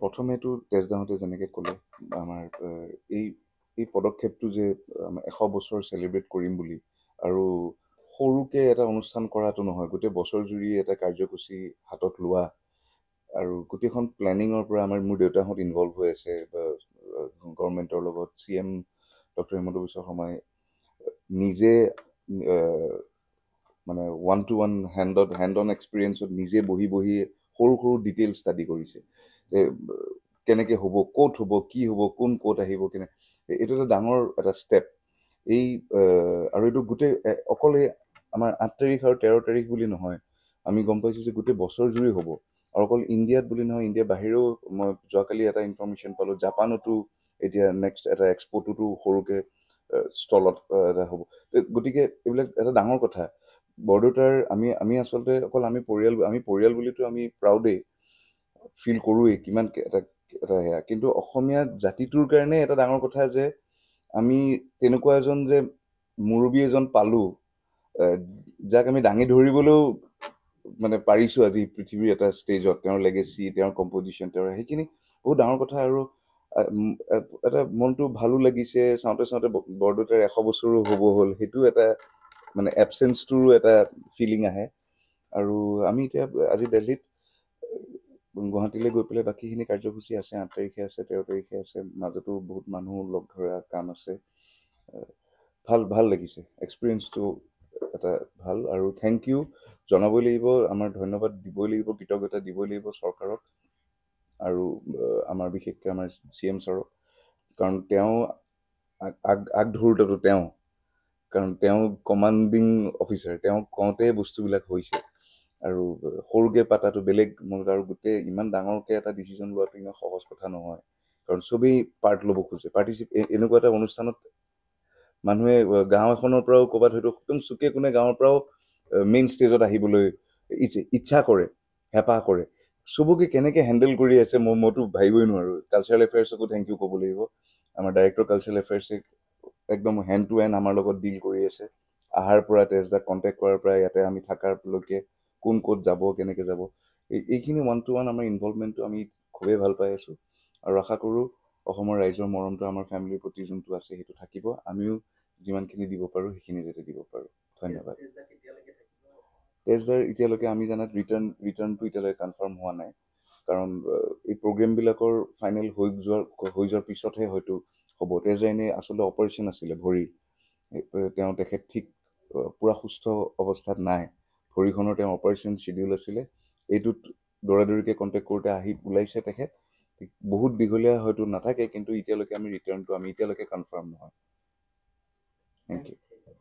প্ৰথমেতো তেজদাহঁতে যেনেকৈ ক'লে আমাৰ এই এই পদক্ষেপটো যে 100 বছৰ চেলিব্ৰেট কৰিম বুলি আৰু সৰুকে এটা অনুষ্ঠান কৰাটো নহয়, গোটেই বছৰ জুৰি এটা কাৰ্যসূচী হাতত লোৱা আৰু গোটেইখন প্লেনিঙৰ পৰা মোৰ দেউতাহঁত ইনভলভ হৈ আছে গভৰ্ণমেণ্টৰ লগত CM ডক্টৰ হিমন্ত বিশ্ব শৰ্মাই নিজে মানে one to one hand on এক্সপিৰিয়েঞ্চত নিজে বহি সৰু সৰু ডিটেইল ষ্টাডি কৰিছে যে কেনেকৈ হ'ব, ক'ত হ'ব, কি হ'ব, কোন ক'ত আহিব, এইটো এটা ডাঙৰ এটা ষ্টেপ। এই আৰু এইটো গোটেই অকল এই আমাৰ 8 তাৰিখ আৰু 13 তাৰিখ বুলি নহয়, আমি গম পাইছোঁ যে গোটেই বছৰ জুৰি হ'ব। আৰু অকল ইণ্ডিয়াত বুলি নহয়, ইণ্ডিয়াৰ বাহিৰেও মই যোৱাকালি এটা ইনফৰমেশ্যন পালোঁ, জাপানতো এতিয়া নেক্সট এটা এক্সপ'টোতো সৰুকৈ ষ্টলত এটা হ'ব। গতিকে এইবিলাক এটা ডাঙৰ কথা। বৰদেউতাৰ আমি আচলতে অকল আমি পৰিয়াল বুলিতো আমি প্ৰাউডেই ফিল কৰোঁৱেই কিমান এটা সেয়া, কিন্তু অসমীয়া জাতিটোৰ কাৰণে এটা ডাঙৰ কথা যে আমি তেনেকুৱা এজন যে মুৰব্বী এজন পালোঁ, যাক আমি দাঙি ধৰিবলৈও মানে পাৰিছোঁ আজি পৃথিৱীৰ এটা ষ্টেজত। তেওঁৰ লেগেচি, তেওঁৰ কম্পজিশ্যন, সেইখিনি বহুত ডাঙৰ কথা। আৰু এটা মনটো ভালো লাগিছে চাওঁতে চাওঁতে বৰদেউতাৰ 100 বছৰো হ'ব হ'ল, সেইটো এটা মানে এবচেঞ্চটোৰো এটা ফিলিং আহে। আৰু আমি এতিয়া আজি দিল্লীত গুৱাহাটীলৈ গৈ পেলাই বাকীখিনি কাৰ্যসূচী আছে, 8 তাৰিখে আছে, 13 তাৰিখে আছে, মাজতো বহুত মানুহ লগ ধৰা কাম আছে। ভাল লাগিছে এক্সপিৰিয়েঞ্চটো এটা ভাল। আৰু থেংক ইউ জনাবই লাগিব, আমাৰ ধন্যবাদ দিবই লাগিব, কৃতজ্ঞতা দিবই লাগিব চৰকাৰক আৰু আমাৰ বিশেষকৈ আমাৰ CM ছাৰক, কাৰণ তেওঁ আগধৰোঁতাটো তেওঁ, কাৰণ তেওঁ কমাণ্ডিং অফিচাৰ, তেওঁ কওঁতে বস্তুবিলাক হৈছে। আৰু সৰুকৈ পাতাটো বেলেগ আৰু গোটেই ইমান ডাঙৰকৈ এটা ডিচিশ্যন লোৱাটো ইমান সহজ কথা নহয়, কাৰণ চবেই পাৰ্ট ল'ব খোজে। এনেকুৱা এটা অনুষ্ঠানত মানুহে গাঁও এখনৰ পৰাও ক'ৰবাত হয়তো একদম চুকে কোণে গাঁৱৰ পৰাও মেইন ষ্টেজত আহিবলৈ ইচ্ছা কৰে, হেঁপাহ কৰে। চবকে কেনেকৈ হেণ্ডেল কৰি আছে মইতো ভাবিবই নোৱাৰোঁ। কালচাৰেল এফেয়াৰ্ছকো থেংক ইউ ক'ব লাগিব। আমাৰ ডাইৰেক্টৰ কালচাৰেল এফেয়াৰ্ছে একদম হেণ্ড টু হেণ্ড আমাৰ লগত ডিল কৰি আছে। আহাৰ পৰা তেজদাক কণ্টেক্ট কৰাৰ পৰা ইয়াতে আমি থকাৰলৈকে কোন ক'ত যাব, কেনেকৈ যাব, এইখিনি ওৱান টু ওৱান আমাৰ ইনভলভমেণ্টটো আমি খুবেই ভাল পাই আছোঁ। আৰু আশা কৰোঁ অসমৰ ৰাইজৰ মৰমটো আমাৰ ফেমিলিৰ প্ৰতি যোনটো আছে সেইটো থাকিব, আমিও যিমানখিনি দিব পাৰোঁ সেইখিনি যাতে দিব পাৰোঁ। ধন্যবাদ। তেজদাৰ এতিয়ালৈকে আমি জানাত ৰিটাৰ্ণটো এতিয়ালৈকে কনফাৰ্ম হোৱা নাই, কাৰণ এই প্ৰগ্ৰেমবিলাকৰ ফাইনেল হৈ যোৱাৰ পিছতহে হয়তো হ'ব। তেজদাৰ এনেই আচলতে অপাৰেশ্যন আছিলে ভৰিৰ, তেখেত ঠিক পূৰা সুস্থ অৱস্থাত নাই। ভৰিখনৰ তেওঁ অপাৰেশ্যন শ্বিডিউল আছিলে, এইটোত দৌৰাদৌৰিকৈ কণ্টেক্ট কৰোঁতে আহি ওলাইছে তেখেত। বহুত দীঘলীয়া হয়তো নাথাকে, কিন্তু এতিয়ালৈকে ৰিটাৰ্ণটো এতিয়ালৈকে কনফাৰ্ম নহয়। Thank U.